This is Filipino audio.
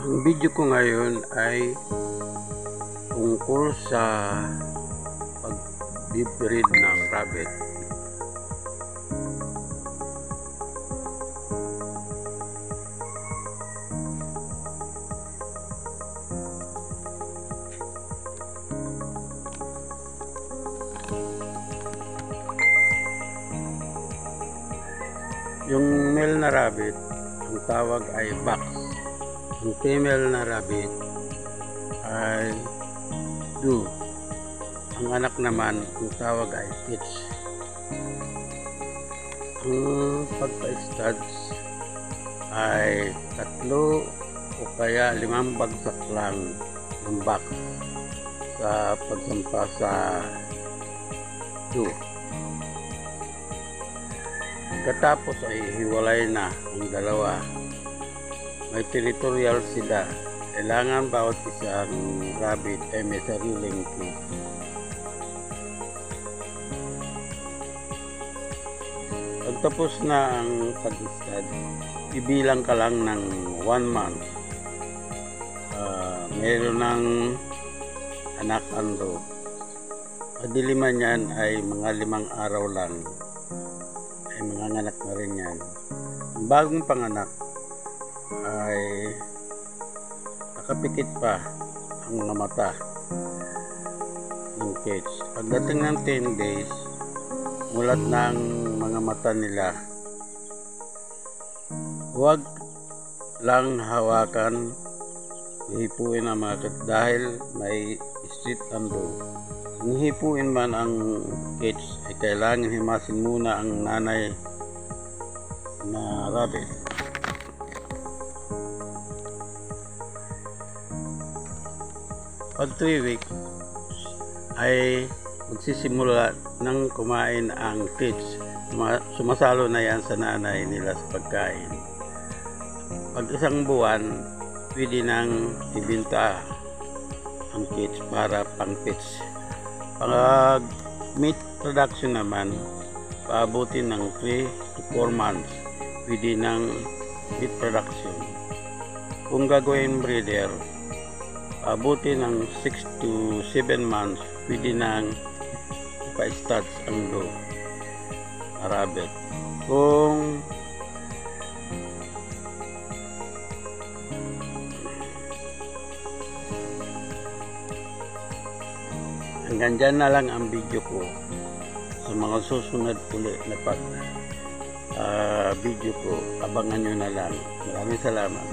Ang video ko ngayon ay tungkol sa pag-breed ng rabbit. Yung male na rabbit, ang tawag ay box. Ang female na rabbit ay do. Ang anak naman, ang tawag ay pitch. Ang pagpa-studs ay 3 o kaya 5 bagsak lang ng box sa pagsampa sa do. Katapos ay hiwalay na ang dalawa. May territorial sila. Kailangan bawat isang rabbit ay may sariling cage. Pagtapos na ang pag-stud, ibilang ka lang ng 1 month. Meron ng anak ando. Kadiliman yan ay mga 5 araw lang. Ay manganganak na rin yan. Ang bagong panganak ay nakapikit pa ang mga mata ng cage. Pagdating ng 10 days, mulat na ang mga mata nila. Huwag lang hawakan, hihipuin ang mga cat dahil may street ando. Kung hipuin man ang cage ay kailangan himasin muna ang nanay na rabbit. Pag 3 weeks ay magsisimula ng kumain ang cage. Sumasalo na yan sa nanay nila sa pagkain. Pag 1 buwan, pwede nang ibenta ang cage para pang pets. Pag meat production naman, paabutin ng 3 to 4 months, pwede ng meat production. Kung gagawin breeder, paabutin ng 6 to 7 months, pwede ng pa-studs ang rabbit. Kung hanggang dyan na lang ang video ko. Sa mga susunod ulit na video ko, abangan nyo na lang. Maraming salamat.